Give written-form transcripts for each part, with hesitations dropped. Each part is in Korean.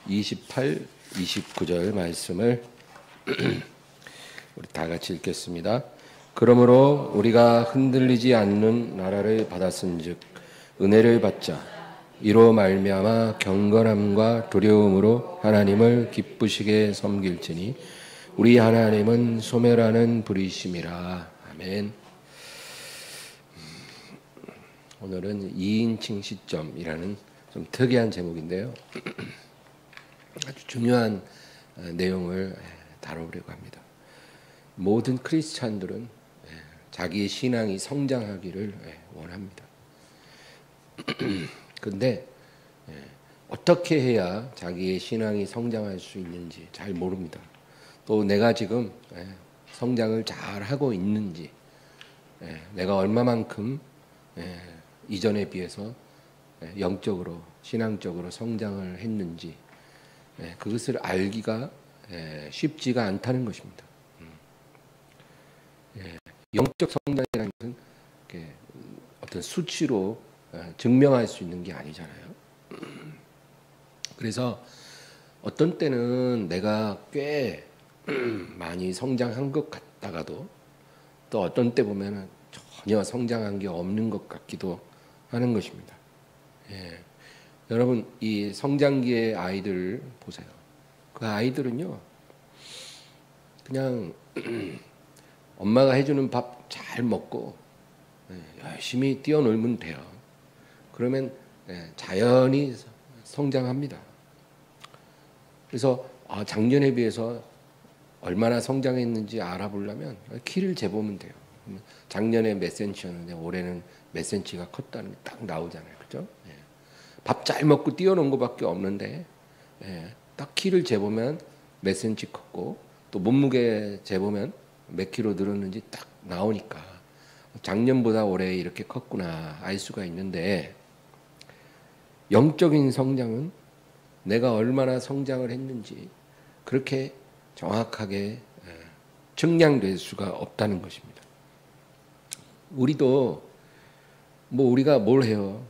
28, 29절 말씀을 우리 다 같이 읽겠습니다. 그러므로 우리가 흔들리지 않는 나라를 받았은즉 은혜를 받자. 이로 말미암아 경건함과 두려움으로 하나님을 기쁘시게 섬길지니 우리 하나님은 소멸하는 불이심이라. 아멘. 오늘은 2인칭 시점이라는 좀 특이한 제목인데요. 아주 중요한 내용을 다뤄보려고 합니다. 모든 크리스찬들은 자기의 신앙이 성장하기를 원합니다. 그런데 어떻게 해야 자기의 신앙이 성장할 수 있는지 잘 모릅니다. 또 내가 지금 성장을 잘 하고 있는지, 내가 얼마만큼 이전에 비해서 영적으로 신앙적으로 성장을 했는지 그것을 알기가 쉽지가 않다는 것입니다. 영적 성장이라는 것은 어떤 수치로 증명할 수 있는 게 아니잖아요. 그래서 어떤 때는 내가 꽤 많이 성장한 것 같다가도 또 어떤 때 보면 전혀 성장한 게 없는 것 같기도 하는 것입니다. 여러분, 이 성장기의 아이들 보세요. 그 아이들은요, 그냥 엄마가 해주는 밥 잘 먹고 열심히 뛰어놀면 돼요. 그러면 자연히 성장합니다. 그래서 작년에 비해서 얼마나 성장했는지 알아보려면 키를 재보면 돼요. 작년에 몇 센치였는데 올해는 몇 센치가 컸다는 게 딱 나오잖아요. 그죠? 밥 잘 먹고 뛰어놓은 것밖에 없는데 딱 키를 재보면 몇 센치 컸고 또 몸무게 재보면 몇 킬로 늘었는지 딱 나오니까 작년보다 올해 이렇게 컸구나 알 수가 있는데, 영적인 성장은 내가 얼마나 성장을 했는지 그렇게 정확하게 측량될 수가 없다는 것입니다. 우리도 우리가 뭘 해요?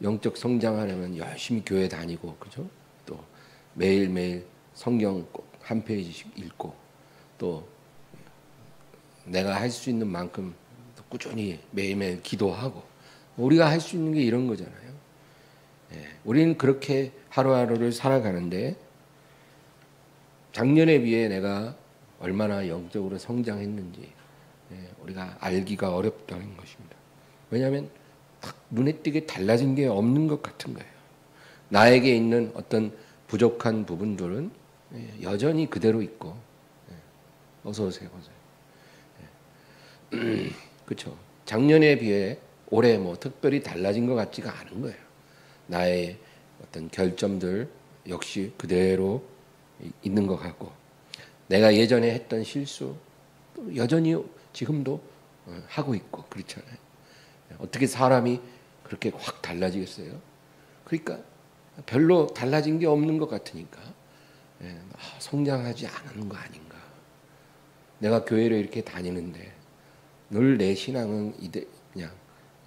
영적 성장하려면 열심히 교회 다니고, 그죠? 또 매일매일 성경 꼭 한 페이지씩 읽고, 또 내가 할 수 있는 만큼 꾸준히 매일매일 기도하고, 우리가 할 수 있는 게 이런 거잖아요. 우리는 그렇게 하루하루를 살아가는데 작년에 비해 내가 얼마나 영적으로 성장했는지 우리가 알기가 어렵다는 것입니다. 왜냐하면 딱 눈에 띄게 달라진 게 없는 것 같은 거예요. 나에게 있는 어떤 부족한 부분들은 여전히 그대로 있고. 어서 오세요. 그렇죠. 작년에 비해 올해 특별히 달라진 것 같지가 않은 거예요. 나의 어떤 결점들 역시 그대로 있는 것 같고, 내가 예전에 했던 실수 여전히 지금도 하고 있고 그렇잖아요. 어떻게 사람이 그렇게 확 달라지겠어요? 그러니까 별로 달라진 게 없는 것 같으니까 성장하지 않은 거 아닌가. 내가 교회를 이렇게 다니는데 늘 내 신앙은 그냥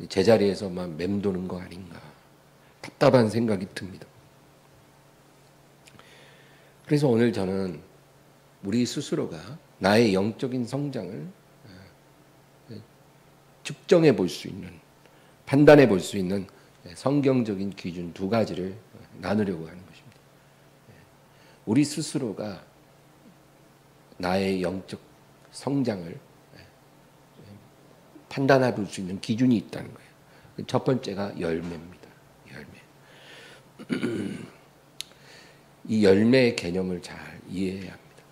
제자리에서만 맴도는 거 아닌가. 답답한 생각이 듭니다. 그래서 오늘 저는 우리 스스로가 나의 영적인 성장을 측정해 볼 수 있는, 판단해 볼 수 있는 성경적인 기준 두 가지를 나누려고 하는 것입니다. 우리 스스로가 나의 영적 성장을 판단해 볼 수 있는 기준이 있다는 거예요. 첫 번째가 열매입니다. 열매. 이 열매의 개념을 잘 이해해야 합니다.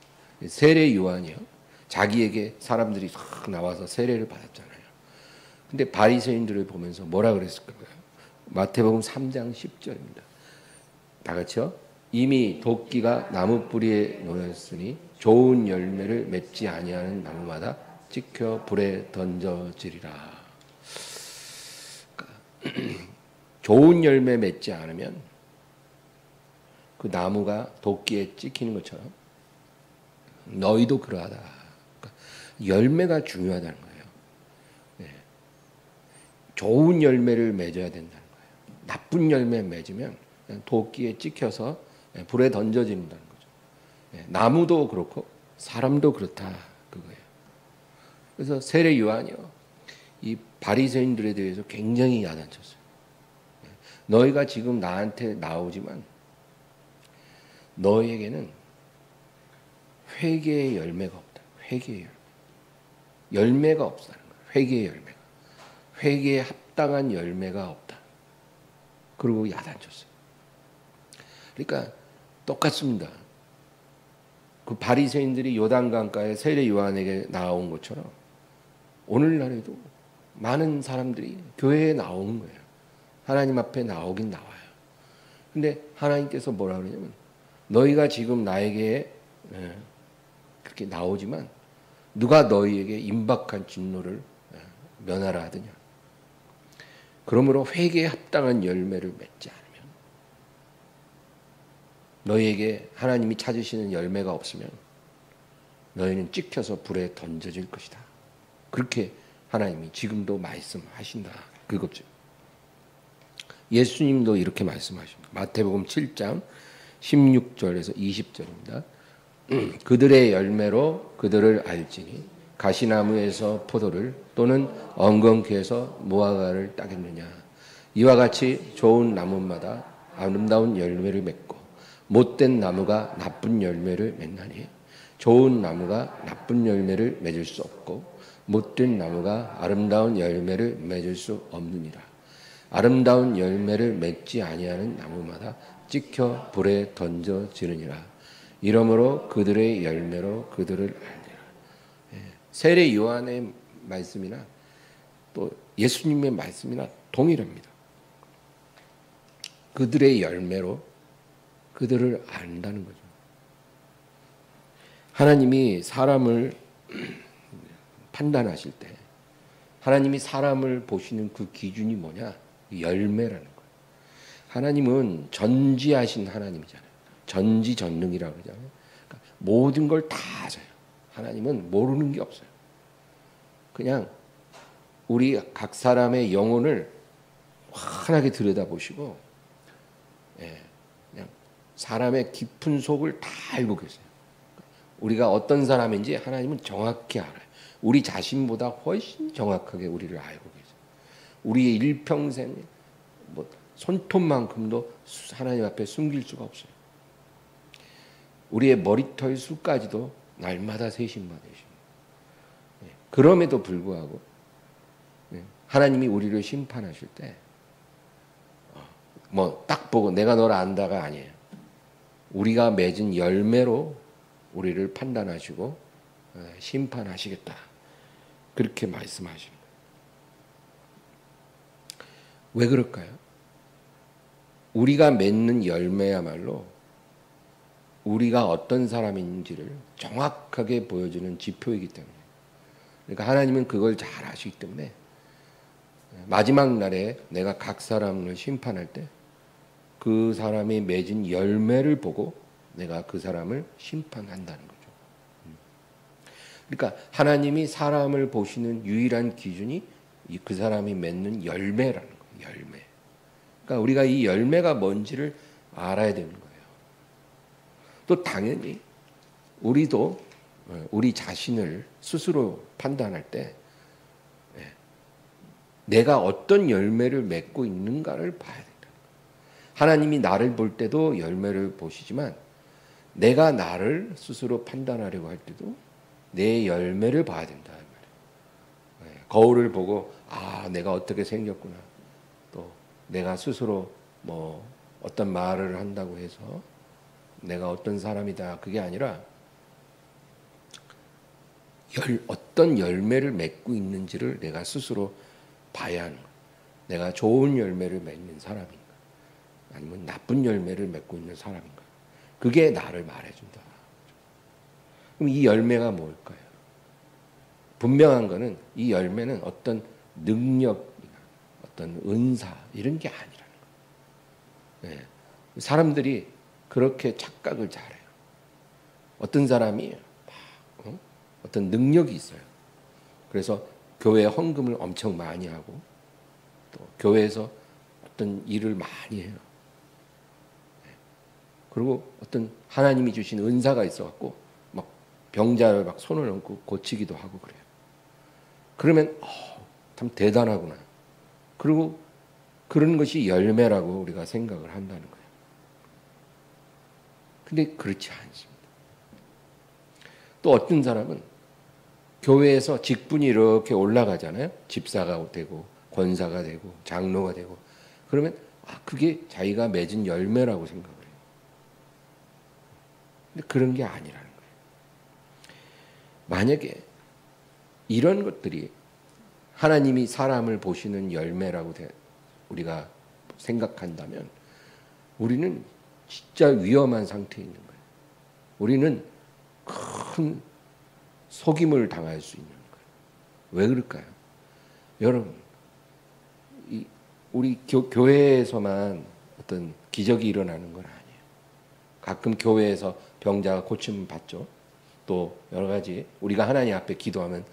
세례 요한이요, 자기에게 사람들이 싹 나와서 세례를 받았잖아요. 근데 바리새인들을 보면서 뭐라 그랬을까요? 마태복음 3장 10절입니다. 다 같이요. 이미 도끼가 나무 뿌리에 놓였으니 좋은 열매를 맺지 아니하는 나무마다 찍혀 불에 던져지리라. 좋은 열매 맺지 않으면 그 나무가 도끼에 찍히는 것처럼 너희도 그러하다. 그러니까 열매가 중요하다는 거예요. 좋은 열매를 맺어야 된다는 거예요. 나쁜 열매 맺으면 도끼에 찍혀서 불에 던져진다는 거죠. 나무도 그렇고 사람도 그렇다 그거예요. 그래서 세례 요한이요, 이 바리새인들에 대해서 굉장히 야단쳤어요. 너희가 지금 나한테 나오지만 너희에게는 회개의 열매가 없다. 회개의 열매가 없다는 거예요. 회개의 열매가. 회개에 합당한 열매가 없다. 그리고 야단쳤어요. 그러니까 똑같습니다. 그 바리새인들이 요단강가에 세례 요한에게 나온 것처럼 오늘날에도 많은 사람들이 교회에 나오는 거예요. 하나님 앞에 나오긴 나와요. 근데 하나님께서 뭐라 그러냐면 너희가 지금 나에게 그렇게 나오지만 누가 너희에게 임박한 진노를 면하라 하더냐. 그러므로 회개에 합당한 열매를 맺지 않으면, 너희에게 하나님이 찾으시는 열매가 없으면 너희는 찍혀서 불에 던져질 것이다. 그렇게 하나님이 지금도 말씀하신다. 그거죠. 예수님도 이렇게 말씀하십니다. 마태복음 7장 16절에서 20절입니다. 그들의 열매로 그들을 알지니 가시나무에서 포도를 또는 엉겅퀴에서 무화과를 따겠느냐. 이와 같이 좋은 나무마다 아름다운 열매를 맺고 못된 나무가 나쁜 열매를 맺나니 좋은 나무가 나쁜 열매를 맺을 수 없고 못된 나무가 아름다운 열매를 맺을 수 없느니라. 아름다운 열매를 맺지 아니하는 나무마다 찍혀 불에 던져지느니라. 이러므로 그들의 열매로 그들을 알리라. 세례 요한의 말씀이나 또 예수님의 말씀이나 동일합니다. 그들의 열매로 그들을 안다는 거죠. 하나님이 사람을 판단하실 때 하나님이 사람을 보시는 그 기준이 뭐냐? 열매라는 거예요. 하나님은 전지하신 하나님이잖아요. 전지전능이라고 그러잖아요. 그러니까 모든 걸 다 아세요. 하나님은 모르는 게 없어요. 그냥 우리 각 사람의 영혼을 환하게 들여다보시고 그냥 사람의 깊은 속을 다 알고 계세요. 우리가 어떤 사람인지 하나님은 정확히 알아요. 우리 자신보다 훨씬 정확하게 우리를 알고 계세요. 우리의 일평생 손톱만큼도 하나님 앞에 숨길 수가 없어요. 우리의 머리털 수까지도 날마다 세심받으십니다. 그럼에도 불구하고 하나님이 우리를 심판하실 때 딱 보고 내가 너를 안다가 아니에요. 우리가 맺은 열매로 우리를 판단하시고 심판하시겠다. 그렇게 말씀하십니다. 왜 그럴까요? 우리가 맺는 열매야말로 우리가 어떤 사람인지를 정확하게 보여주는 지표이기 때문에, 그러니까 하나님은 그걸 잘 아시기 때문에 마지막 날에 내가 각 사람을 심판할 때 그 사람이 맺은 열매를 보고 내가 그 사람을 심판한다는 거죠. 그러니까 하나님이 사람을 보시는 유일한 기준이 그 사람이 맺는 열매라는 거예요. 열매. 그러니까 우리가 이 열매가 뭔지를 알아야 되는 거예요. 또 당연히 우리도 우리 자신을 스스로 판단할 때 내가 어떤 열매를 맺고 있는가를 봐야 된다. 하나님이 나를 볼 때도 열매를 보시지만 내가 나를 스스로 판단하려고 할 때도 내 열매를 봐야 된다. 거울을 보고 내가 어떻게 생겼구나. 또 내가 스스로 어떤 말을 한다고 해서 내가 어떤 사람이다. 그게 아니라 어떤 열매를 맺고 있는지를 내가 스스로 봐야 하는 거예요. 내가 좋은 열매를 맺는 사람인가 아니면 나쁜 열매를 맺고 있는 사람인가. 그게 나를 말해준다. 그럼 이 열매가 뭘까요? 분명한 거는 이 열매는 어떤 능력이나 어떤 은사 이런 게 아니라는 거예요. 사람들이 그렇게 착각을 잘해요. 어떤 사람이 어떤 능력이 있어요. 그래서 교회에 헌금을 엄청 많이 하고 또 교회에서 어떤 일을 많이 해요. 그리고 어떤 하나님이 주신 은사가 있어갖고 막 병자를 막 손을 얹고 고치기도 하고 그래요. 그러면 참 대단하구나. 그리고 그런 것이 열매라고 우리가 생각을 한다는 거예요. 근데 그렇지 않습니다. 또 어떤 사람은 교회에서 직분이 이렇게 올라가잖아요. 집사가 되고 권사가 되고 장로가 되고 그러면 그게 자기가 맺은 열매라고 생각을 해요. 근데 그런 게 아니라는 거예요. 만약에 이런 것들이 하나님이 사람을 보시는 열매라고 우리가 생각한다면 우리는 진짜 위험한 상태에 있는 거예요. 우리는 큰 속임을 당할 수 있는 거예요. 왜 그럴까요? 여러분, 우리 교회에서만 어떤 기적이 일어나는 건 아니에요. 가끔 교회에서 병자가 고침 받죠. 또 여러 가지 우리가 하나님 앞에 기도하면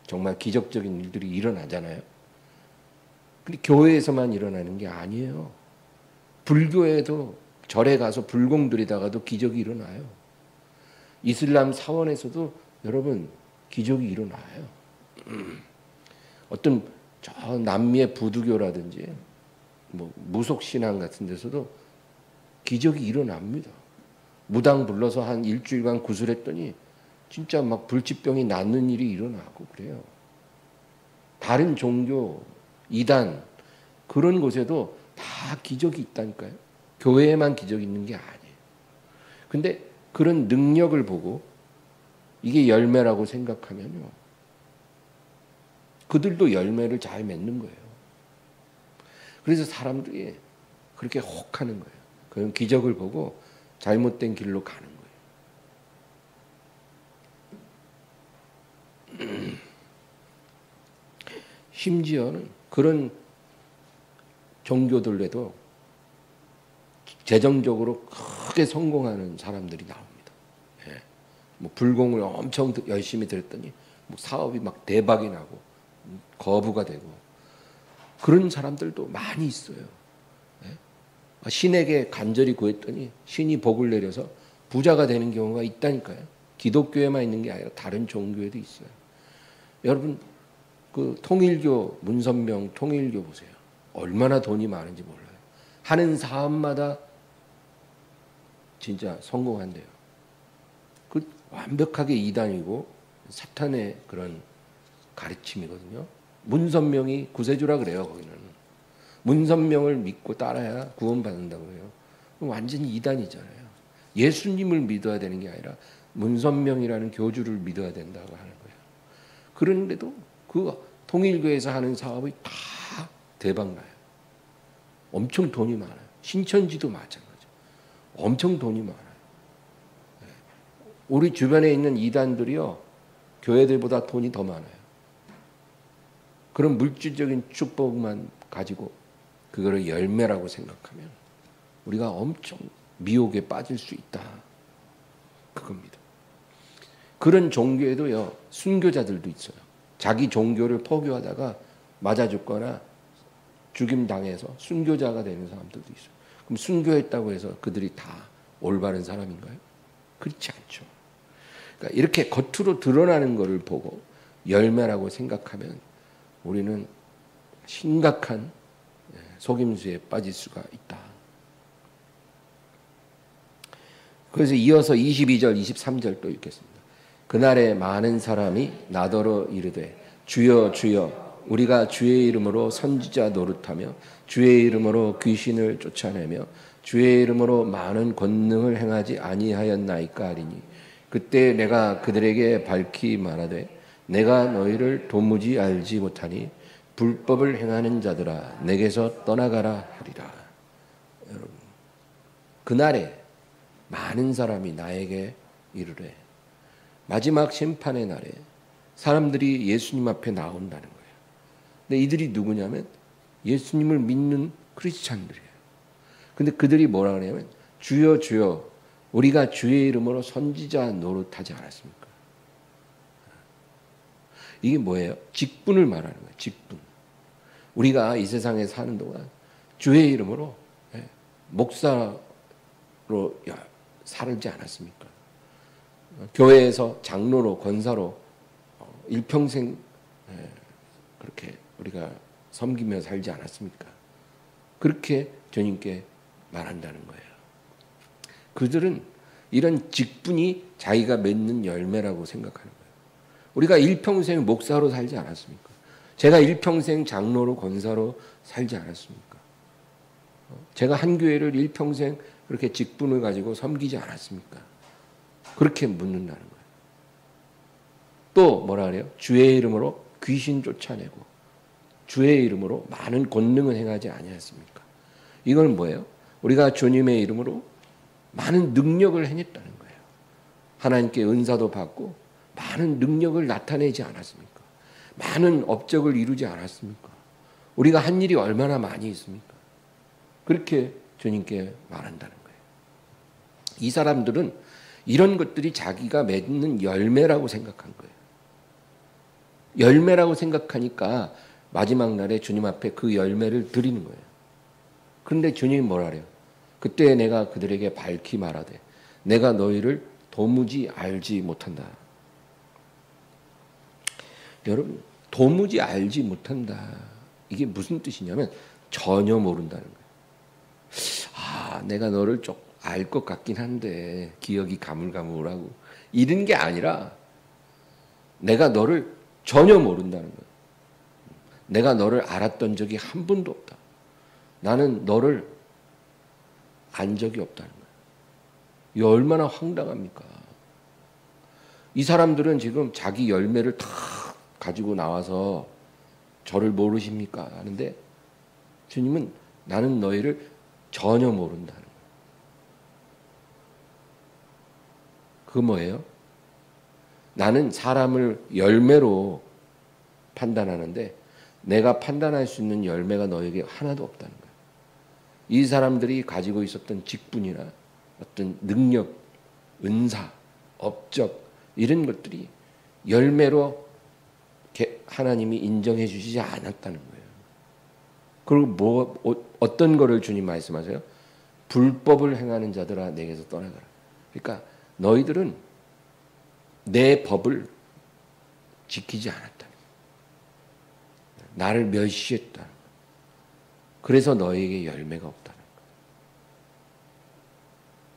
정말 기적적인 일들이 일어나잖아요. 근데 교회에서만 일어나는 게 아니에요. 불교에도 절에 가서 불공 들이다가도 기적이 일어나요. 이슬람 사원에서도 여러분 기적이 일어나요. 어떤 저 남미의 부두교라든지 뭐 무속신앙 같은 데서도 기적이 일어납니다. 무당 불러서 한 일주일간 구슬했더니 진짜 막 불치병이 낫는 일이 일어나고 그래요. 다른 종교, 이단 그런 곳에도 다 기적이 있다니까요. 교회에만 기적이 있는 게 아니에요. 근데 그런 능력을 보고 이게 열매라고 생각하면요. 그들도 열매를 잘 맺는 거예요. 그래서 사람들이 그렇게 혹하는 거예요. 그런 기적을 보고 잘못된 길로 가는 거예요. 심지어는 그런 종교들에도 재정적으로 크게 성공하는 사람들이 나옵니다. 예. 뭐 불공을 엄청 열심히 들었더니 뭐 사업이 막 대박이 나고 거부가 되고 그런 사람들도 많이 있어요. 예. 신에게 간절히 구했더니 신이 복을 내려서 부자가 되는 경우가 있다니까요. 기독교에만 있는 게 아니라 다른 종교에도 있어요. 여러분 그 통일교 문선명 통일교 보세요. 얼마나 돈이 많은지 몰라요. 하는 사업마다 진짜 성공한대요. 그 완벽하게 이단이고 사탄의 그런 가르침이거든요. 문선명이 구세주라 그래요. 거기는 문선명을 믿고 따라야 구원받는다고 해요. 완전히 이단이잖아요. 예수님을 믿어야 되는 게 아니라 문선명이라는 교주를 믿어야 된다고 하는 거예요. 그런데도 그 통일교에서 하는 사업이 다 대박나요. 엄청 돈이 많아요. 신천지도 마찬가지예요. 엄청 돈이 많아요. 우리 주변에 있는 이단들이요. 교회들보다 돈이 더 많아요. 그런 물질적인 축복만 가지고 그거를 열매라고 생각하면 우리가 엄청 미혹에 빠질 수 있다. 그겁니다. 그런 종교에도요. 순교자들도 있어요. 자기 종교를 포교하다가 맞아 죽거나 죽임당해서 순교자가 되는 사람들도 있어요. 그럼 순교했다고 해서 그들이 다 올바른 사람인가요? 그렇지 않죠. 그러니까 이렇게 겉으로 드러나는 것을 보고 열매라고 생각하면 우리는 심각한 속임수에 빠질 수가 있다. 그래서 이어서 22절, 23절 또 읽겠습니다. 그날에 많은 사람이 나더러 이르되 주여 주여 우리가 주의 이름으로 선지자 노릇하며 주의 이름으로 귀신을 쫓아내며 주의 이름으로 많은 권능을 행하지 아니하였나이까 하리니 그때 내가 그들에게 밝히 말하되 내가 너희를 도무지 알지 못하니 불법을 행하는 자들아 내게서 떠나가라 하리라. 여러분 그날에 많은 사람이 나에게 이르되 마지막 심판의 날에 사람들이 예수님 앞에 나온다는 거예요. 근데 이들이 누구냐면 예수님을 믿는 크리스찬들이에요. 근데 그들이 뭐라 그러냐면 주여 주여 우리가 주의 이름으로 선지자 노릇하지 않았습니까? 이게 뭐예요? 직분을 말하는 거예요. 직분. 우리가 이 세상에 사는 동안 주의 이름으로 목사로 살지 않았습니까? 교회에서 장로로 권사로 일평생 그렇게 우리가 섬기며 살지 않았습니까? 그렇게 주님께 말한다는 거예요. 그들은 이런 직분이 자기가 맺는 열매라고 생각하는 거예요. 우리가 일평생 목사로 살지 않았습니까? 제가 일평생 장로로 권사로 살지 않았습니까? 제가 한 교회를 일평생 그렇게 직분을 가지고 섬기지 않았습니까? 그렇게 묻는다는 거예요. 또 뭐라 그래요? 주의 이름으로 귀신 쫓아내고 주의 이름으로 많은 권능을 행하지 아니하였습니까? 이건 뭐예요? 우리가 주님의 이름으로 많은 능력을 행했다는 거예요. 하나님께 은사도 받고 많은 능력을 나타내지 않았습니까? 많은 업적을 이루지 않았습니까? 우리가 한 일이 얼마나 많이 있습니까? 그렇게 주님께 말한다는 거예요. 이 사람들은 이런 것들이 자기가 맺는 열매라고 생각한 거예요. 열매라고 생각하니까 마지막 날에 주님 앞에 그 열매를 드리는 거예요. 그런데 주님이 뭐라 그래요? 그때 내가 그들에게 밝히 말하되 내가 너희를 도무지 알지 못한다. 여러분, 도무지 알지 못한다. 이게 무슨 뜻이냐면 전혀 모른다는 거예요. 내가 너를 좀 알 것 같긴 한데 기억이 가물가물하고 이런 게 아니라 내가 너를 전혀 모른다는 거예요. 내가 너를 알았던 적이 한 번도 없다. 나는 너를 안 적이 없다는 거예요. 이게 얼마나 황당합니까? 이 사람들은 지금 자기 열매를 다 가지고 나와서 저를 모르십니까? 하는데 주님은 나는 너희를 전혀 모른다는 거예요. 그 뭐예요? 나는 사람을 열매로 판단하는데 내가 판단할 수 있는 열매가 너에게 하나도 없다는 거예요. 이 사람들이 가지고 있었던 직분이나 어떤 능력, 은사, 업적 이런 것들이 열매로 하나님이 인정해 주시지 않았다는 거예요. 그리고 어떤 거를 주님 말씀하세요? 불법을 행하는 자들아 내게서 떠나가라. 그러니까 너희들은 내 법을 지키지 않았다. 나를 멸시했다. 그래서 너에게 열매가 없다는 거예요.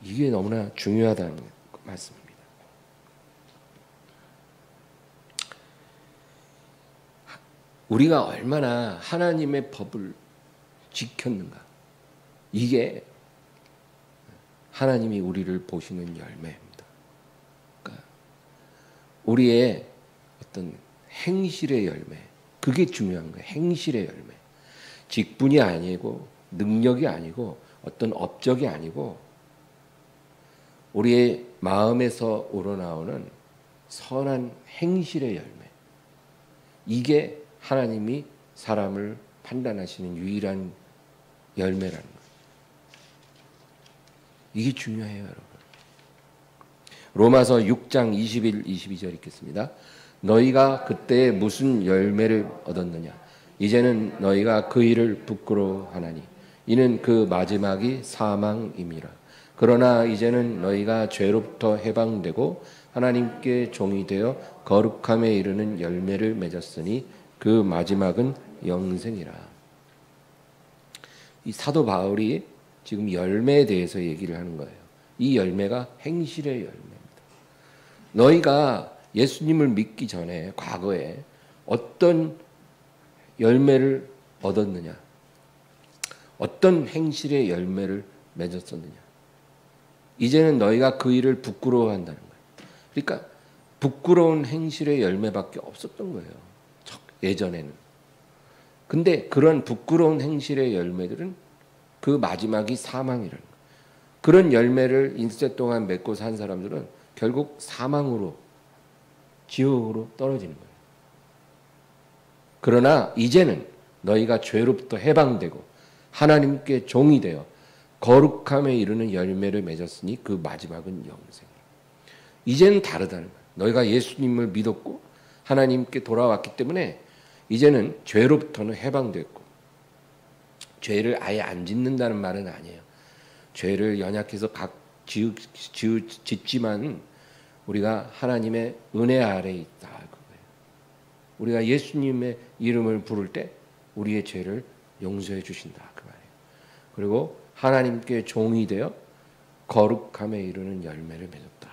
이게 너무나 중요하다는 말씀입니다. 우리가 얼마나 하나님의 법을 지켰는가. 이게 하나님이 우리를 보시는 열매입니다. 그러니까 우리의 어떤 행실의 열매, 그게 중요한 거예요. 행실의 열매. 직분이 아니고 능력이 아니고 어떤 업적이 아니고 우리의 마음에서 우러나오는 선한 행실의 열매. 이게 하나님이 사람을 판단하시는 유일한 열매라는 거예요. 이게 중요해요, 여러분. 로마서 6장 21, 22절 읽겠습니다. 너희가 그때 무슨 열매를 얻었느냐? 이제는 너희가 그 일을 부끄러워하나니 이는 그 마지막이 사망임이라. 그러나 이제는 너희가 죄로부터 해방되고 하나님께 종이 되어 거룩함에 이르는 열매를 맺었으니 그 마지막은 영생이라. 이 사도 바울이 지금 열매에 대해서 얘기를 하는 거예요. 이 열매가 행실의 열매입니다. 너희가 예수님을 믿기 전에 과거에 어떤 열매를 얻었느냐? 어떤 행실의 열매를 맺었었느냐? 이제는 너희가 그 일을 부끄러워한다는 거예요. 그러니까 부끄러운 행실의 열매밖에 없었던 거예요. 예전에는. 근데 그런 부끄러운 행실의 열매들은 그 마지막이 사망이라는 거예요. 그런 열매를 인생 동안 맺고 산 사람들은 결국 사망으로, 지옥으로 떨어지는 거예요. 그러나 이제는 너희가 죄로부터 해방되고 하나님께 종이 되어 거룩함에 이르는 열매를 맺었으니 그 마지막은 영생이에요. 이제는 다르다는 거예요. 너희가 예수님을 믿었고 하나님께 돌아왔기 때문에 이제는 죄로부터는 해방됐고, 죄를 아예 안 짓는다는 말은 아니에요. 죄를 연약해서 짓지만 우리가 하나님의 은혜 아래에 있다. 그거예요. 우리가 예수님의 이름을 부를 때 우리의 죄를 용서해 주신다. 그 말이에요. 그리고 하나님께 종이 되어 거룩함에 이르는 열매를 맺었다.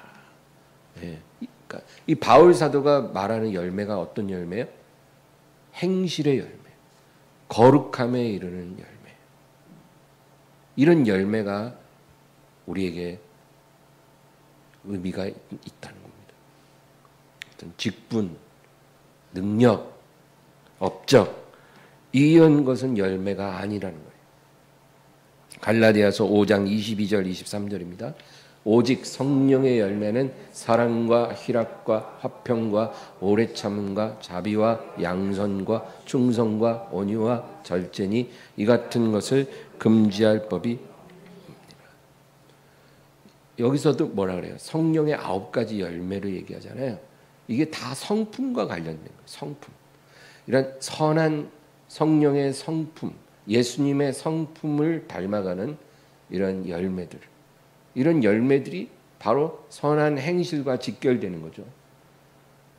예. 그러니까 이 바울 사도가 말하는 열매가 어떤 열매예요? 행실의 열매, 거룩함에 이르는 열매. 이런 열매가 우리에게 의미가 있다는 겁니다. 어떤 직분, 능력, 업적 이런 것은 열매가 아니라는 거예요. 갈라디아서 5장 22절 23절입니다. 오직 성령의 열매는 사랑과 희락과 화평과 오래 참음과 자비와 양선과 충성과 온유와 절제니 이 같은 것을 금지할 법이 없느니라. 여기서도 뭐라 그래요? 성령의 9가지 열매를 얘기하잖아요. 이게 다 성품과 관련된 거예요. 성품. 이런 선한 성령의 성품, 예수님의 성품을 닮아가는 이런 열매들. 이런 열매들이 바로 선한 행실과 직결되는 거죠.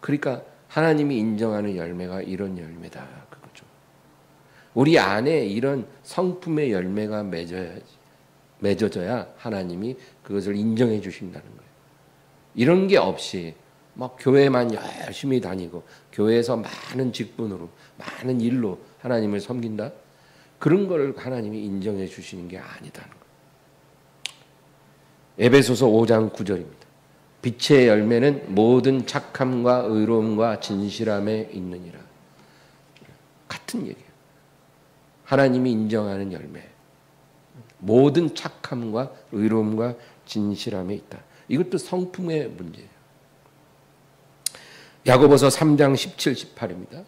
그러니까 하나님이 인정하는 열매가 이런 열매다. 그거죠. 우리 안에 이런 성품의 열매가 맺어져야 하나님이 그것을 인정해 주신다는 거예요. 이런 게 없이 막 교회만 열심히 다니고 교회에서 많은 직분으로 많은 일로 하나님을 섬긴다? 그런 걸 하나님이 인정해 주시는 게 아니다는 거예요. 에베소서 5장 9절입니다. 빛의 열매는 모든 착함과 의로움과 진실함에 있느니라. 같은 얘기예요. 하나님이 인정하는 열매. 모든 착함과 의로움과 진실함에 있다. 이것도 성품의 문제예요. 야고보서 3장 17, 18입니다.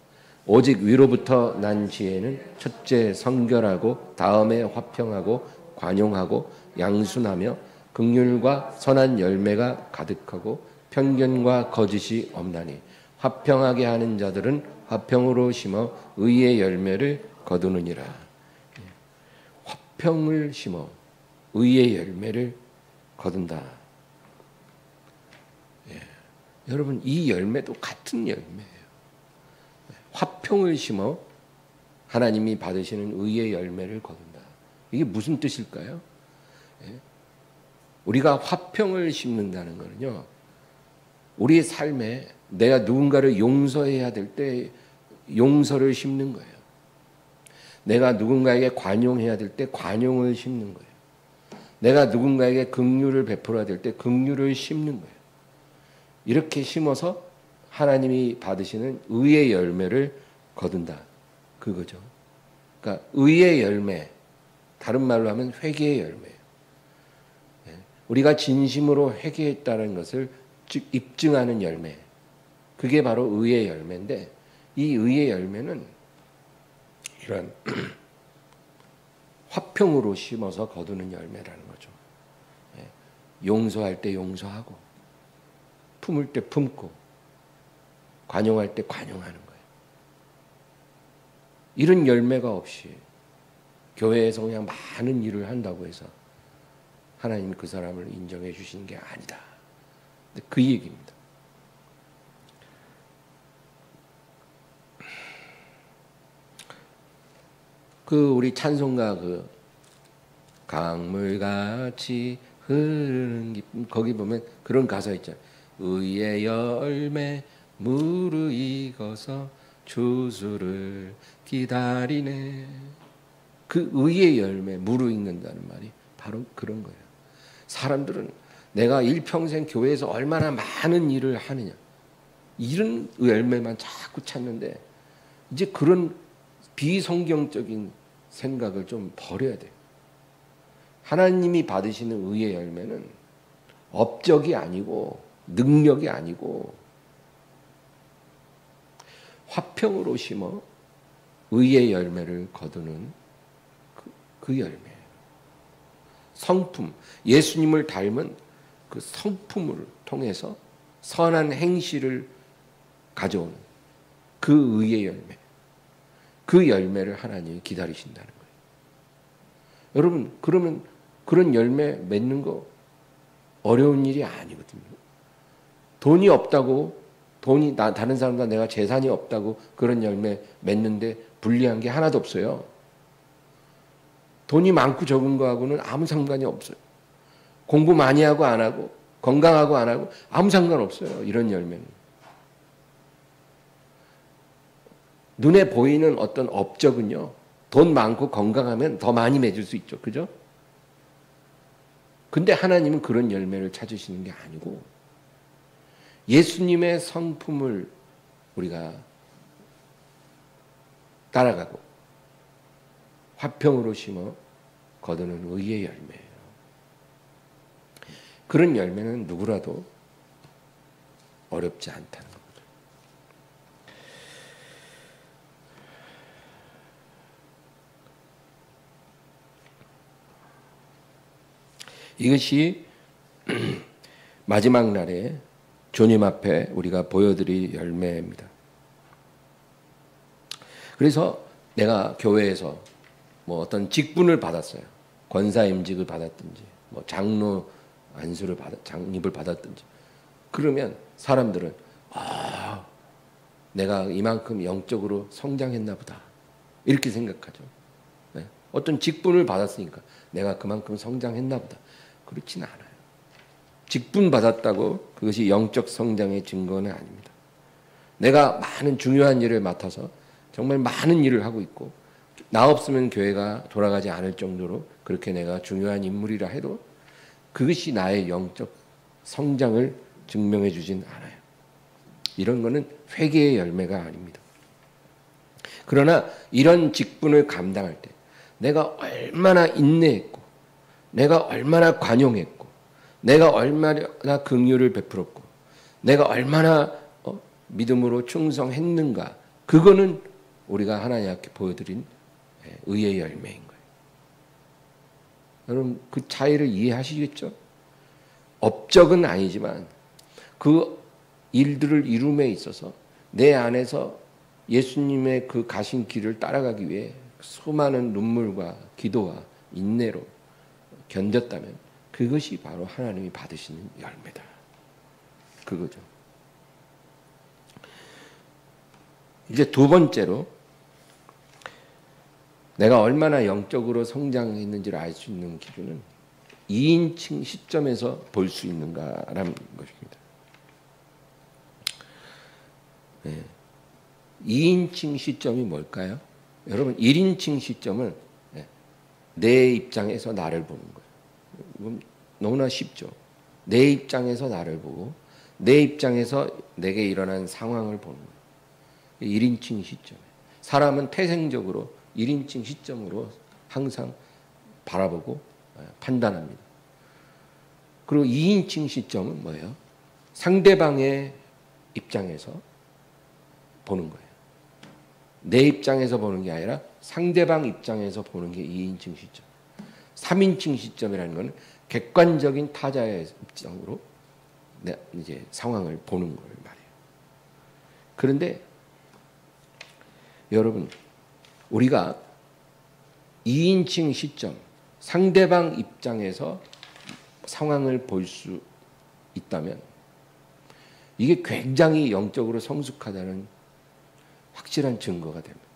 오직 위로부터 난 지혜는 첫째 성결하고 다음에 화평하고 관용하고 양순하며 긍휼과 선한 열매가 가득하고 편견과 거짓이 없나니 화평하게 하는 자들은 화평으로 심어 의의 열매를 거두느니라. 화평을 심어 의의 열매를 거둔다. 예. 여러분 이 열매도 같은 열매예요. 화평을 심어 하나님이 받으시는 의의 열매를 거둔다. 이게 무슨 뜻일까요? 예. 우리가 화평을 심는다는 것은요, 우리의 삶에 내가 누군가를 용서해야 될 때 용서를 심는 거예요. 내가 누군가에게 관용해야 될 때 관용을 심는 거예요. 내가 누군가에게 긍휼을 베풀어야 될 때 긍휼을 심는 거예요. 이렇게 심어서 하나님이 받으시는 의의 열매를 거둔다. 그거죠. 그러니까 의의 열매, 다른 말로 하면 회개의 열매예요. 우리가 진심으로 회개했다는 것을 입증하는 열매. 그게 바로 의의 열매인데 이 의의 열매는 이런 화평으로 심어서 거두는 열매라는 거죠. 용서할 때 용서하고 품을 때 품고 관용할 때 관용하는 거예요. 이런 열매가 없이 교회에서 그냥 많은 일을 한다고 해서 하나님이 그 사람을 인정해 주시는 게 아니다. 그 얘기입니다. 우리 찬송가 강물같이 흐르는 기쁨 거기 보면 그런 가사 있잖아요. 의의 열매 무르익어서 주수를 기다리네. 그 의의 열매 무르익는다는 말이 바로 그런 거예요. 사람들은 내가 일평생 교회에서 얼마나 많은 일을 하느냐 이런 열매만 자꾸 찾는데 이제 그런 비성경적인 생각을 좀 버려야 돼요. 하나님이 받으시는 의의 열매는 업적이 아니고 능력이 아니고 화평으로 심어 의의 열매를 거두는 그 열매예요. 성품, 예수님을 닮은 그 성품을 통해서 선한 행실을 가져오는 그 의의 열매, 그 열매를 하나님이 기다리신다는 거예요. 여러분, 그러면 그런 열매 맺는 거 어려운 일이 아니거든요. 돈이 없다고 다른 사람보다 내가 재산이 없다고 그런 열매 맺는데 불리한 게 하나도 없어요. 돈이 많고 적은 거하고는 아무 상관이 없어요. 공부 많이 하고 안 하고 건강하고 안 하고 아무 상관없어요. 이런 열매는. 눈에 보이는 어떤 업적은요. 돈 많고 건강하면 더 많이 맺을 수 있죠. 그죠? 근데 하나님은 그런 열매를 찾으시는 게 아니고 예수님의 성품을 우리가 따라가고 화평으로 심어 거두는 의의 열매예요. 그런 열매는 누구라도 어렵지 않다는 겁니다. 이것이 마지막 날에 주님 앞에 우리가 보여드릴 열매입니다. 그래서 내가 교회에서 뭐 어떤 직분을 받았어요. 권사임직을 받았든지, 뭐 장로 장립을 받았든지. 그러면 사람들은 내가 이만큼 영적으로 성장했나 보다. 이렇게 생각하죠. 네. 어떤 직분을 받았으니까 내가 그만큼 성장했나 보다. 그렇진 않아요. 직분 받았다고 그것이 영적 성장의 증거는 아닙니다. 내가 많은 중요한 일을 맡아서 정말 많은 일을 하고 있고 나 없으면 교회가 돌아가지 않을 정도로 그렇게 내가 중요한 인물이라 해도 그것이 나의 영적 성장을 증명해 주진 않아요. 이런 거는 회개의 열매가 아닙니다. 그러나 이런 직분을 감당할 때 내가 얼마나 인내했고 내가 얼마나 관용했고 내가 얼마나 긍휼을 베풀었고 내가 얼마나 믿음으로 충성했는가 그거는 우리가 하나님 앞에 보여드린 의의 열매인 거예요. 여러분 그 차이를 이해하시겠죠? 업적은 아니지만 그 일들을 이룸에 있어서 내 안에서 예수님의 그 가신 길을 따라가기 위해 수많은 눈물과 기도와 인내로 견뎠다면 그것이 바로 하나님이 받으시는 열매다. 그거죠. 이제 두 번째로 내가 얼마나 영적으로 성장했는지를 알 수 있는 기준은 2인칭 시점에서 볼 수 있는가라는 것입니다. 2인칭 시점이 뭘까요? 여러분 1인칭 시점은 내 입장에서 나를 보는 거예요. 너무나 쉽죠. 내 입장에서 나를 보고 내 입장에서 내게 일어난 상황을 보는 거예요. 1인칭 시점. 사람은 태생적으로 1인칭 시점으로 항상 바라보고 판단합니다. 그리고 2인칭 시점은 뭐예요? 상대방의 입장에서 보는 거예요. 내 입장에서 보는 게 아니라 상대방 입장에서 보는 게 2인칭 시점. 3인칭 시점이라는 건 객관적인 타자의 입장으로 이제 상황을 보는 걸 말해요. 그런데 여러분 우리가 2인칭 시점, 상대방 입장에서 상황을 볼 수 있다면 이게 굉장히 영적으로 성숙하다는 확실한 증거가 됩니다.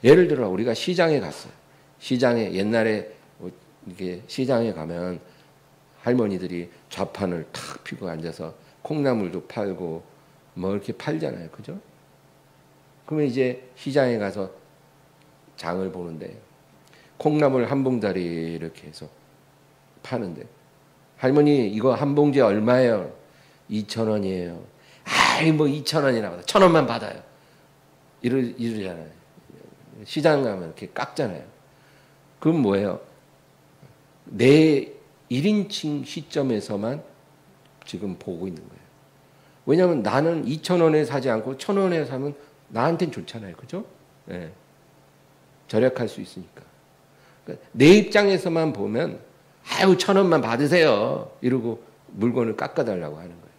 예를 들어 우리가 시장에 갔어요. 시장에 옛날에 이게 시장에 가면 할머니들이 좌판을 탁 펴고 앉아서 콩나물도 팔고 뭐 이렇게 팔잖아요. 그죠? 그러면 이제 시장에 가서 장을 보는데 콩나물 한 봉다리 이렇게 해서 파는데 할머니 이거 한 봉지에 얼마예요? 2,000원이에요. 아이 뭐 2,000원이나 받아. 1,000원만 받아요. 이러잖아요. 시장 가면 이렇게 깎잖아요. 그건 뭐예요? 내 1인칭 시점에서만 지금 보고 있는 거예요. 왜냐하면 나는 2,000원에 사지 않고 1,000원에 사면 나한테는 좋잖아요. 그죠? 네. 절약할 수 있으니까. 그러니까 내 입장에서만 보면 아유 1,000원만 받으세요. 이러고 물건을 깎아달라고 하는 거예요.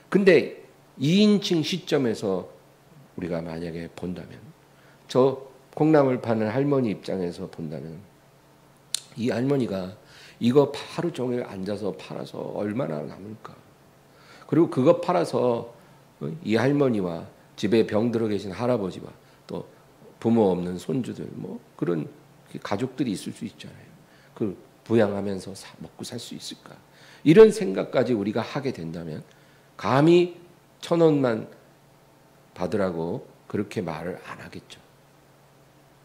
근데 2인칭 시점에서 우리가 만약에 본다면 저 콩나물 파는 할머니 입장에서 본다면 이 할머니가 이거 하루 종일 앉아서 팔아서 얼마나 남을까? 그리고 그거 팔아서 이 할머니와 집에 병들어 계신 할아버지와 또 부모 없는 손주들 뭐 그런 가족들이 있을 수 있잖아요. 그 부양하면서 먹고 살 수 있을까? 이런 생각까지 우리가 하게 된다면 감히 1,000원만 받으라고 그렇게 말을 안 하겠죠.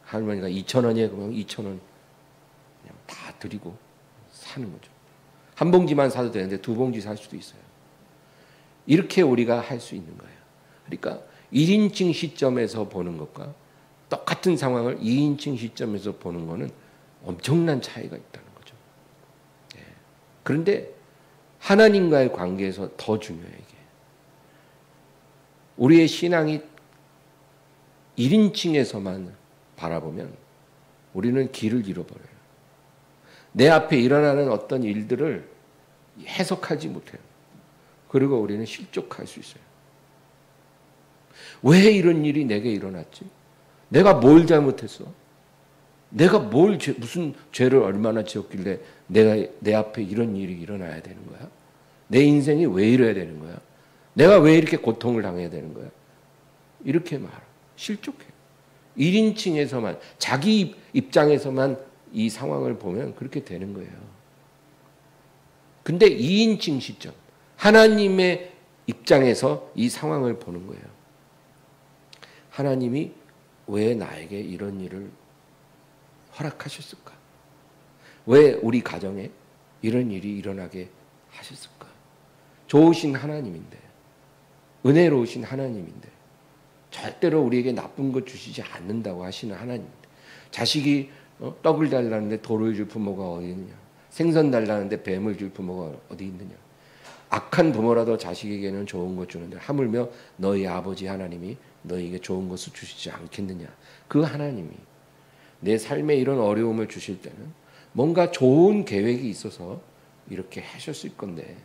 할머니가 2,000원이에요. 그러면 2,000원 그냥 다 드리고 사는 거죠. 한 봉지만 사도 되는데 2봉지 살 수도 있어요. 이렇게 우리가 할 수 있는 거예요. 그러니까 1인칭 시점에서 보는 것과 똑같은 상황을 2인칭 시점에서 보는 것은 엄청난 차이가 있다는 거죠. 예. 그런데 하나님과의 관계에서 더 중요해요. 이게. 우리의 신앙이 1인칭에서만 바라보면 우리는 길을 잃어버려요. 내 앞에 일어나는 어떤 일들을 해석하지 못해요. 그리고 우리는 실족할 수 있어요. 왜 이런 일이 내게 일어났지? 내가 뭘 잘못했어? 내가 무슨 죄를 얼마나 지었길래 내가 내 앞에 이런 일이 일어나야 되는 거야? 내 인생이 왜 이래야 되는 거야? 내가 왜 이렇게 고통을 당해야 되는 거야? 이렇게 실족해요. 1인칭에서만 자기 입장에서만 이 상황을 보면 그렇게 되는 거예요. 근데 2인칭 시점 하나님의 입장에서 이 상황을 보는 거예요. 하나님이 왜 나에게 이런 일을 허락하셨을까? 왜 우리 가정에 이런 일이 일어나게 하셨을까? 좋으신 하나님인데, 은혜로우신 하나님인데, 절대로 우리에게 나쁜 것 주시지 않는다고 하시는 하나님인데, 자식이 떡을 달라는데 돌을 줄 부모가 어디 있느냐? 생선 달라는데 뱀을 줄 부모가 어디 있느냐? 악한 부모라도 자식에게는 좋은 것 주는데 하물며 너희 아버지 하나님이 너희에게 좋은 것을 주시지 않겠느냐? 그 하나님이 내 삶에 이런 어려움을 주실 때는 뭔가 좋은 계획이 있어서 이렇게 하셨을 건데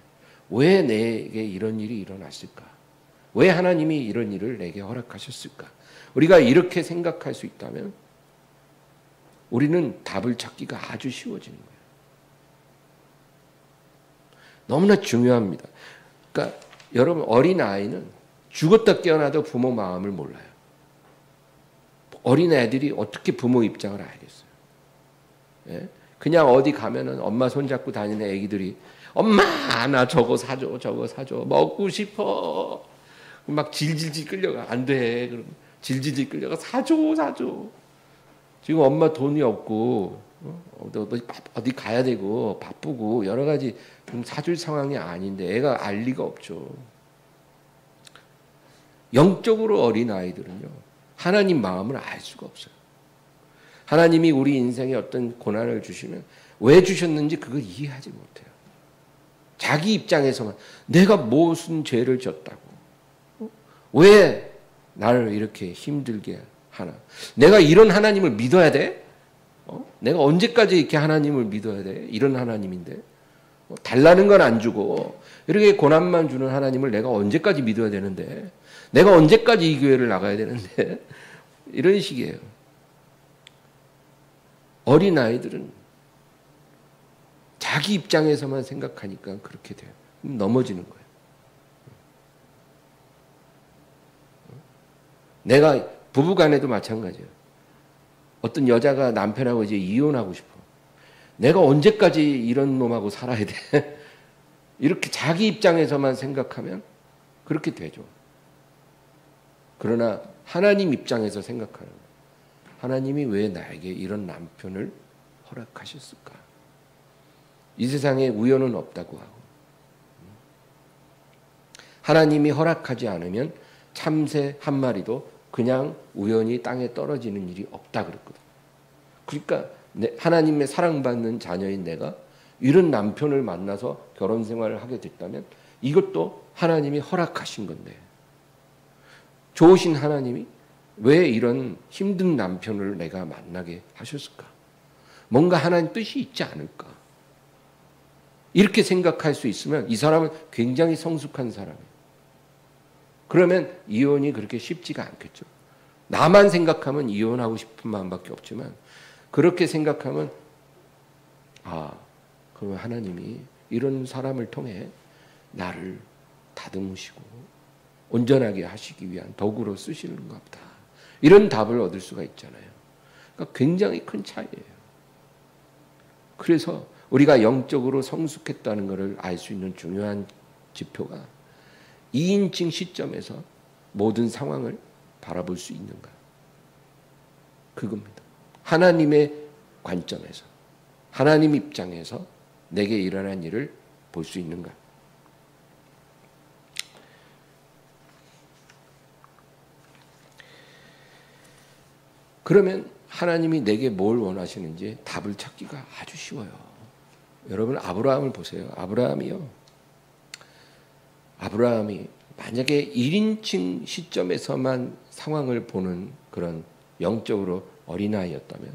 왜 내게 이런 일이 일어났을까? 왜 하나님이 이런 일을 내게 허락하셨을까? 우리가 이렇게 생각할 수 있다면 우리는 답을 찾기가 아주 쉬워지는 거예요. 너무나 중요합니다. 그러니까 여러분 어린아이는 죽었다 깨어나도 부모 마음을 몰라요. 어린애들이 어떻게 부모 입장을 알겠어요? 예? 그냥 어디 가면은 엄마 손잡고 다니는 애기들이 엄마 나 저거 사줘 저거 사줘 먹고 싶어 막 질질질 끌려가 안 돼 그럼 질질질 끌려가 사줘 지금 엄마 돈이 없고 어디 가야 되고 바쁘고 여러 가지 좀 사줄 상황이 아닌데 애가 알 리가 없죠. 영적으로 어린 아이들은요 하나님 마음을 알 수가 없어요. 하나님이 우리 인생에 어떤 고난을 주시면 왜 주셨는지 그걸 이해하지 못해요. 자기 입장에서만 내가 무슨 죄를 졌다고 왜 나를 이렇게 힘들게 하나? 내가 이런 하나님을 믿어야 돼? 내가 언제까지 이렇게 하나님을 믿어야 돼? 이런 하나님인데 달라는 건 안 주고 이렇게 고난만 주는 하나님을 내가 언제까지 믿어야 되는데 내가 언제까지 이 교회를 나가야 되는데 이런 식이에요. 어린아이들은 자기 입장에서만 생각하니까 그렇게 돼요. 넘어지는 거예요. 내가 부부간에도 마찬가지예요. 어떤 여자가 남편하고 이제 이혼하고 싶어. 내가 언제까지 이런 놈하고 살아야 돼? 이렇게 자기 입장에서만 생각하면 그렇게 되죠. 그러나 하나님 입장에서 생각하는 거예요. 하나님이 왜 나에게 이런 남편을 허락하셨을까? 이 세상에 우연은 없다고 하고 하나님이 허락하지 않으면 참새 한 마리도 그냥 우연히 땅에 떨어지는 일이 없다 그랬거든. 그러니까 하나님의 사랑받는 자녀인 내가 이런 남편을 만나서 결혼 생활을 하게 됐다면 이것도 하나님이 허락하신 건데 좋으신 하나님이 왜 이런 힘든 남편을 내가 만나게 하셨을까? 뭔가 하나님 뜻이 있지 않을까? 이렇게 생각할 수 있으면 이 사람은 굉장히 성숙한 사람이에요. 그러면 이혼이 그렇게 쉽지가 않겠죠. 나만 생각하면 이혼하고 싶은 마음밖에 없지만 그렇게 생각하면 그러면 하나님이 이런 사람을 통해 나를 다듬으시고 온전하게 하시기 위한 도구로 쓰시는가 보다. 이런 답을 얻을 수가 있잖아요. 그러니까 굉장히 큰 차이예요. 그래서 우리가 영적으로 성숙했다는 것을 알 수 있는 중요한 지표가 2인칭 시점에서 모든 상황을 바라볼 수 있는가. 그겁니다. 하나님의 관점에서, 하나님 입장에서 내게 일어난 일을 볼 수 있는가. 그러면 하나님이 내게 뭘 원하시는지 답을 찾기가 아주 쉬워요. 여러분 아브라함을 보세요. 아브라함이 만약에 1인칭 시점에서만 상황을 보는 그런 영적으로 어린아이였다면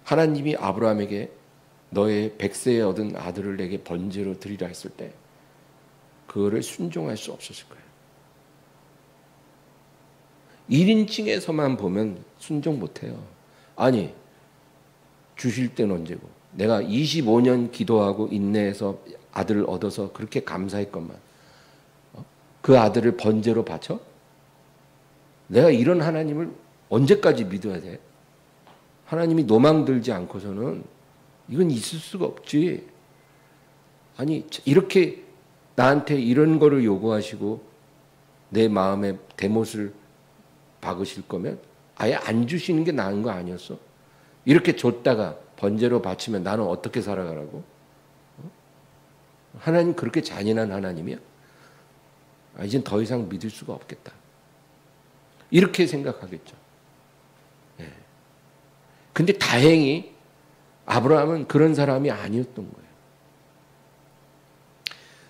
하나님이 아브라함에게 너의 100세에 얻은 아들을 내게 번제로 드리라 했을 때 그거를 순종할 수 없었을 거예요. 1인칭에서만 보면 순종 못해요. 아니 주실 때는 언제고 내가 25년 기도하고 인내해서 아들을 얻어서 그렇게 감사했건만 그 아들을 번제로 바쳐? 내가 이런 하나님을 언제까지 믿어야 돼? 하나님이 노망 들지 않고서는 이건 있을 수가 없지. 아니 이렇게 나한테 이런 거를 요구하시고 내 마음에 대못을 박으실 거면 아예 안 주시는 게 나은 거 아니었어? 이렇게 줬다가 번제로 바치면 나는 어떻게 살아가라고? 하나님 그렇게 잔인한 하나님이야? 이젠 더 이상 믿을 수가 없겠다. 이렇게 생각하겠죠. 네. 근데 다행히 아브라함은 그런 사람이 아니었던 거예요.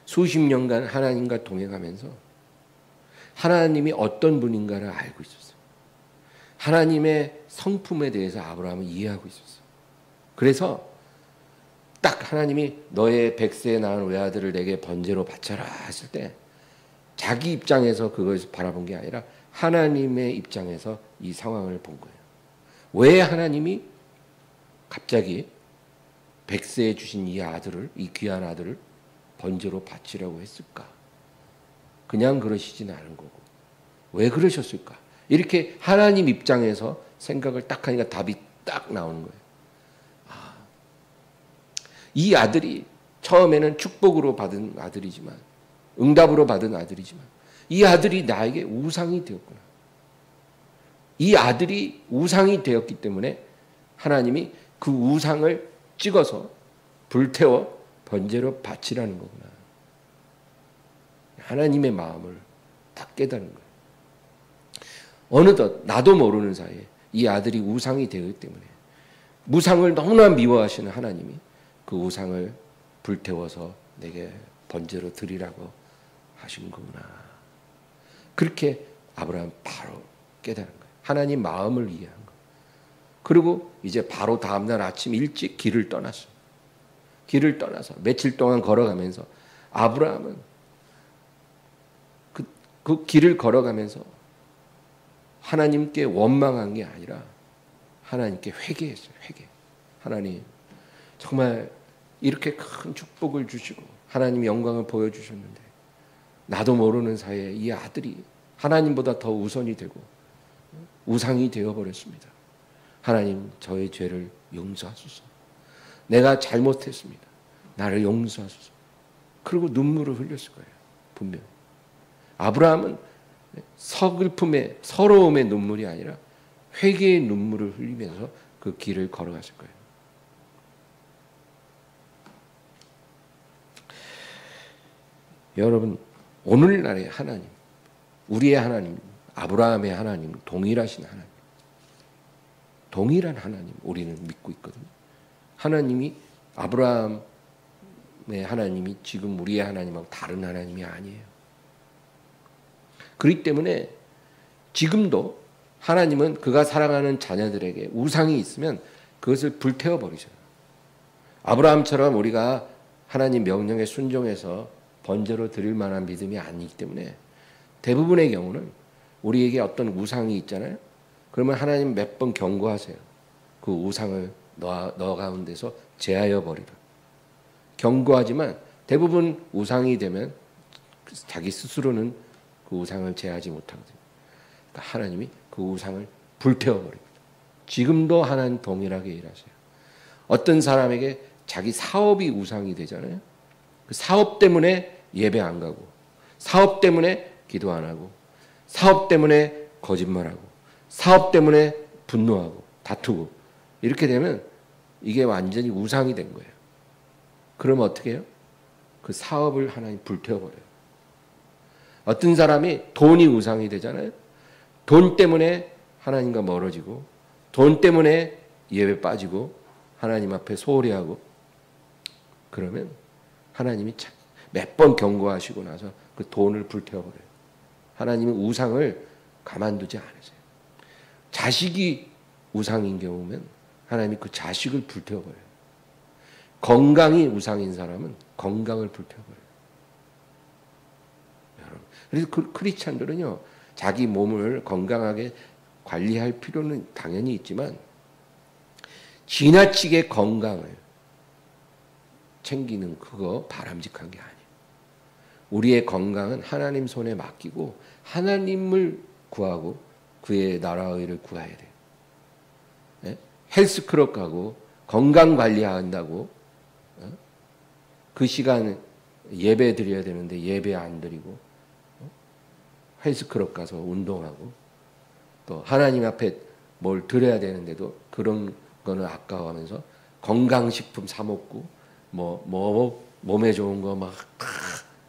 수십 년간 하나님과 동행하면서 하나님이 어떤 분인가를 알고 있었어요. 하나님의 성품에 대해서 아브라함은 이해하고 있었어요. 그래서 딱 하나님이 너의 100세에 낳은 외아들을 내게 번제로 바쳐라 했을 때 자기 입장에서 그걸 바라본 게 아니라 하나님의 입장에서 이 상황을 본 거예요. 왜 하나님이 갑자기 100세에 주신 이 아들을, 이 귀한 아들을 번제로 바치라고 했을까? 그냥 그러시진 않은 거고. 왜 그러셨을까? 이렇게 하나님 입장에서 생각을 딱 하니까 답이 딱 나오는 거예요. 이 아들이 처음에는 축복으로 받은 아들이지만, 응답으로 받은 아들이지만, 이 아들이 나에게 우상이 되었구나. 이 아들이 우상이 되었기 때문에 하나님이 그 우상을 찍어서 불태워 번제로 바치라는 거구나. 하나님의 마음을 딱 깨닫는 거예요. 어느덧 나도 모르는 사이에 이 아들이 우상이 되었기 때문에 우상을 너무나 미워하시는 하나님이 그 우상을 불태워서 내게 번제로 드리라고 하신 거구나. 그렇게 아브라함 바로 깨달은 거예요. 하나님 마음을 이해한 거예요. 그리고 이제 바로 다음날 아침 일찍 길을 떠났어요. 길을 떠나서 며칠 동안 걸어가면서 아브라함은 그 길을 걸어가면서 하나님께 원망한 게 아니라 하나님께 회개했어요. 회개. 하나님 정말 이렇게 큰 축복을 주시고 하나님 영광을 보여주셨는데 나도 모르는 사이에 이 아들이 하나님보다 더 우선이 되고 우상이 되어버렸습니다. 하나님 저의 죄를 용서하소서. 내가 잘못했습니다. 나를 용서하소서. 그리고 눈물을 흘렸을 거예요. 분명히. 아브라함은 서글픔의 서러움의 눈물이 아니라 회개의 눈물을 흘리면서 그 길을 걸어갔을 거예요. 여러분 오늘날의 하나님, 우리의 하나님, 아브라함의 하나님 동일하신 하나님, 동일한 하나님 우리는 믿고 있거든요. 하나님이 아브라함의 하나님이 지금 우리의 하나님하고 다른 하나님이 아니에요. 그렇기 때문에 지금도 하나님은 그가 사랑하는 자녀들에게 우상이 있으면 그것을 불태워버리셔요. 아브라함처럼 우리가 하나님 명령에 순종해서 번제로 드릴 만한 믿음이 아니기 때문에 대부분의 경우는 우리에게 어떤 우상이 있잖아요. 그러면 하나님 몇 번 경고하세요. 그 우상을 너 가운데서 제하여 버리라. 경고하지만 대부분 우상이 되면 자기 스스로는 그 우상을 제하지 못하거든요. 그러니까 하나님이 그 우상을 불태워버립니다. 지금도 하나님 동일하게 일하세요. 어떤 사람에게 자기 사업이 우상이 되잖아요. 그 사업 때문에 예배 안 가고, 사업 때문에 기도 안 하고, 사업 때문에 거짓말하고, 사업 때문에 분노하고 다투고, 이렇게 되면 이게 완전히 우상이 된 거예요. 그러면 어떻게 해요? 그 사업을 하나님 불태워버려요. 어떤 사람이 돈이 우상이 되잖아요. 돈 때문에 하나님과 멀어지고, 돈 때문에 예배 빠지고, 하나님 앞에 소홀히 하고, 그러면 하나님이 몇 번 경고하시고 나서 그 돈을 불태워버려요. 하나님은 우상을 가만두지 않으세요. 자식이 우상인 경우면 하나님이 그 자식을 불태워버려요. 건강이 우상인 사람은 건강을 불태워버려요. 여러분, 그래서 크리스찬들은요, 자기 몸을 건강하게 관리할 필요는 당연히 있지만 지나치게 건강을 챙기는 그거 바람직한 게 아니에요. 우리의 건강은 하나님 손에 맡기고 하나님을 구하고 그의 나라의 일을 구해야 돼요. 네? 헬스클럽 가고 건강 관리한다고 그 시간 예배 드려야 되는데 예배 안 드리고 헬스클럽 가서 운동하고 또 하나님 앞에 뭘 드려야 되는데도 그런 거는 아까워하면서 건강식품 사 먹고 뭐 몸에 좋은 거 막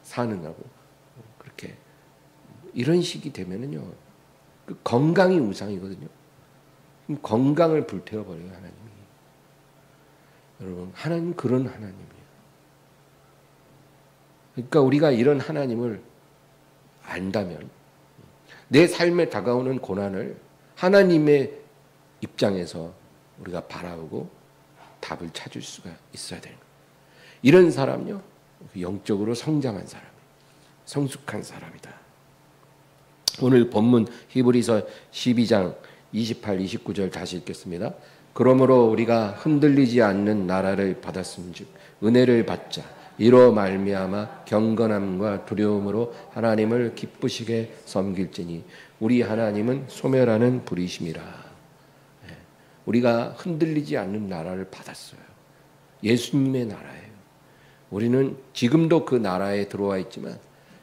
사는 거고 그렇게 이런 식이 되면은요 그 건강이 우상이거든요. 건강을 불태워 버려요 하나님이. 여러분 하나님 그런 하나님이에요. 그러니까 우리가 이런 하나님을 안다면 내 삶에 다가오는 고난을 하나님의 입장에서 우리가 바라보고 답을 찾을 수가 있어야 되는 거예요. 이런 사람요 영적으로 성장한 사람이에요. 성숙한 사람이다. 오늘 본문 히브리서 12장 28, 29절 다시 읽겠습니다. 그러므로 우리가 흔들리지 않는 나라를 받았음즉 은혜를 받자. 이로 말미암아 경건함과 두려움으로 하나님을 기쁘시게 섬길지니 우리 하나님은 소멸하는 불이심이라. 우리가 흔들리지 않는 나라를 받았어요. 예수님의 나라예요. 우리는 지금도 그 나라에 들어와 있지만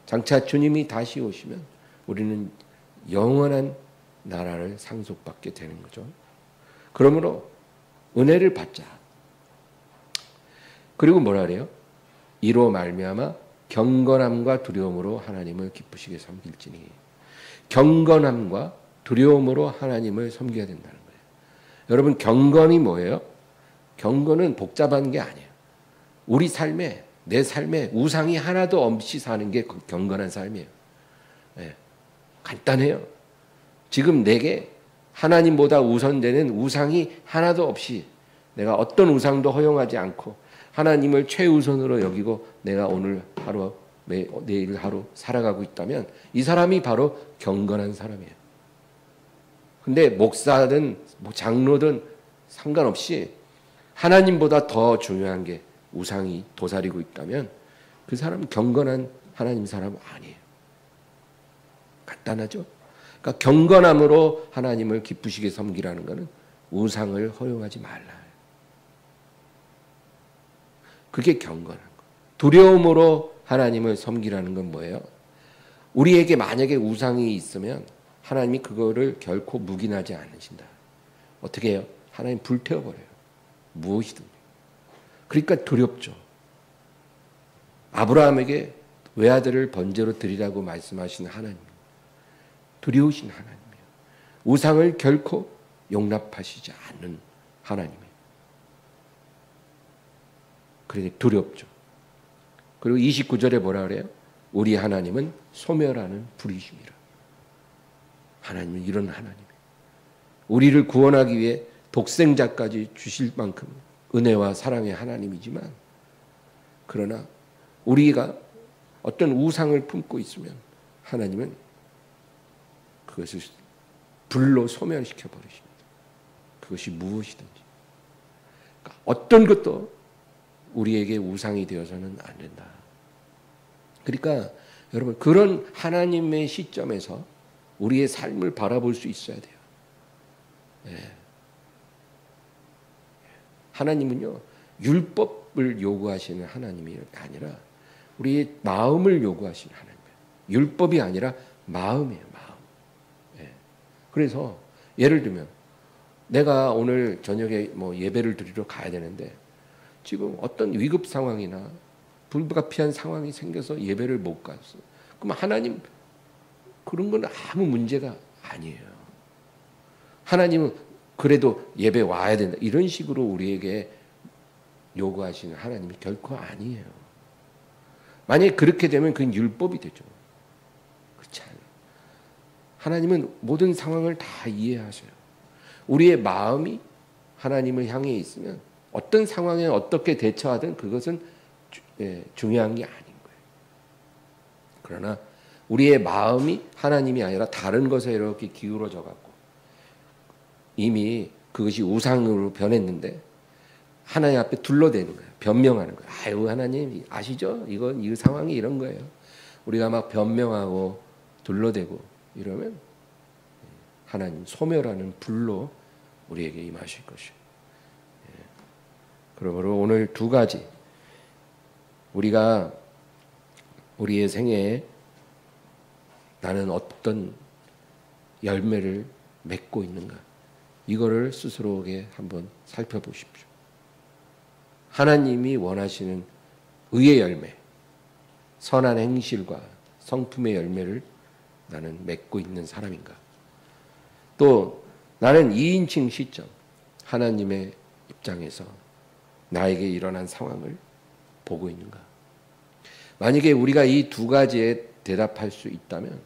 장차 주님이 다시 오시면 우리는 영원한 나라를 상속받게 되는 거죠. 그러므로 은혜를 받자. 그리고 뭐라 그래요? 이로 말미암아 경건함과 두려움으로 하나님을 기쁘시게 섬길지니 경건함과 두려움으로 하나님을 섬겨야 된다는 거예요. 여러분 경건이 뭐예요? 경건은 복잡한 게 아니에요. 우리 삶에 내 삶에 우상이 하나도 없이 사는 게 경건한 삶이에요. 네. 간단해요. 지금 내게 하나님보다 우선되는 우상이 하나도 없이 내가 어떤 우상도 허용하지 않고 하나님을 최우선으로 여기고 내가 오늘 하루 내일 하루 살아가고 있다면 이 사람이 바로 경건한 사람이에요. 근데 목사든 장로든 상관없이 하나님보다 더 중요한 게 우상이 도사리고 있다면 그 사람은 경건한 하나님 사람 아니에요. 간단하죠? 그러니까 경건함으로 하나님을 기쁘시게 섬기라는 것은 우상을 허용하지 말라. 그게 경건한 거. 두려움으로 하나님을 섬기라는 건 뭐예요? 우리에게 만약에 우상이 있으면 하나님이 그거를 결코 묵인하지 않으신다. 어떻게 해요? 하나님 불태워버려요. 무엇이든지. 그러니까 두렵죠. 아브라함에게 외아들을 번제로 드리라고 말씀하신 하나님. 두려우신 하나님이에요. 우상을 결코 용납하시지 않는 하나님이에요. 그러니 두렵죠. 그리고 29절에 뭐라 그래요? 우리 하나님은 소멸하는 불이심이라. 하나님은 이런 하나님이에요. 우리를 구원하기 위해 독생자까지 주실 만큼 은혜와 사랑의 하나님이지만 그러나 우리가 어떤 우상을 품고 있으면 하나님은 그것을 불로 소멸시켜 버리십니다. 그것이 무엇이든지. 그러니까 어떤 것도 우리에게 우상이 되어서는 안 된다. 그러니까 여러분 그런 하나님의 시점에서 우리의 삶을 바라볼 수 있어야 돼요. 예. 하나님은요 율법을 요구하시는 하나님이 아니라 우리의 마음을 요구하시는 하나님이에요. 율법이 아니라 마음이에요. 마음. 예. 그래서 예를 들면 내가 오늘 저녁에 뭐 예배를 드리러 가야 되는데 지금 어떤 위급 상황이나 불가피한 상황이 생겨서 예배를 못 갔어. 그럼 하나님 그런 건 아무 문제가 아니에요. 하나님은 그래도 예배 와야 된다. 이런 식으로 우리에게 요구하시는 하나님이 결코 아니에요. 만약에 그렇게 되면 그건 율법이 되죠. 그렇지 않아요. 하나님은 모든 상황을 다 이해하셔요. 우리의 마음이 하나님을 향해 있으면 어떤 상황에 어떻게 대처하든 그것은 중요한 게 아닌 거예요. 그러나 우리의 마음이 하나님이 아니라 다른 것에 이렇게 기울어져 갖고 이미 그것이 우상으로 변했는데 하나님 앞에 둘러대는 거예요. 변명하는 거예요. 아유 하나님 아시죠? 이 상황이 이런 거예요. 우리가 막 변명하고 둘러대고 이러면 하나님 소멸하는 불로 우리에게 임하실 것이에요. 그러므로 오늘 두 가지 우리가 우리의 생애에 나는 어떤 열매를 맺고 있는가 이거를 스스로에게 한번 살펴보십시오. 하나님이 원하시는 의의 열매, 선한 행실과 성품의 열매를 나는 맺고 있는 사람인가? 또 나는 2인칭 시점, 하나님의 입장에서 나에게 일어난 상황을 보고 있는가? 만약에 우리가 이 두 가지에 대답할 수 있다면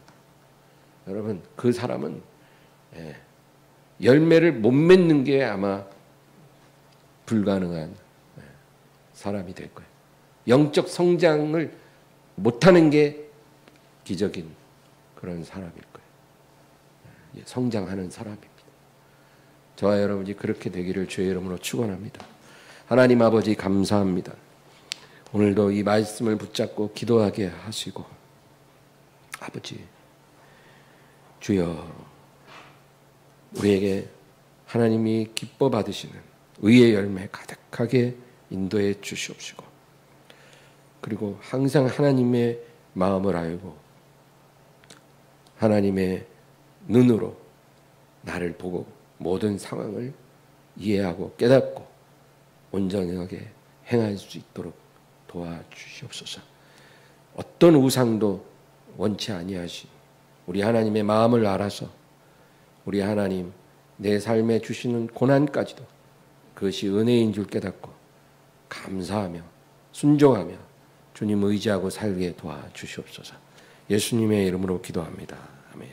여러분 그 사람은 열매를 못 맺는 게 아마 불가능한 사람이 될 거예요. 영적 성장을 못하는 게 기적인 그런 사람일 거예요. 성장하는 사람입니다. 저와 여러분이 그렇게 되기를 주의 이름으로 축원합니다. 하나님 아버지 감사합니다. 오늘도 이 말씀을 붙잡고 기도하게 하시고 아버지 주여 우리에게 하나님이 기뻐 받으시는 의의 열매 가득하게 인도해 주시옵시고 그리고 항상 하나님의 마음을 알고 하나님의 눈으로 나를 보고 모든 상황을 이해하고 깨닫고 온전하게 행할 수 있도록 도와주시옵소서. 어떤 우상도 원치 아니하신 우리 하나님의 마음을 알아서 우리 하나님 내 삶에 주시는 고난까지도 그것이 은혜인 줄 깨닫고 감사하며 순종하며 주님 의지하고 살게 도와주시옵소서. 예수님의 이름으로 기도합니다. 아멘.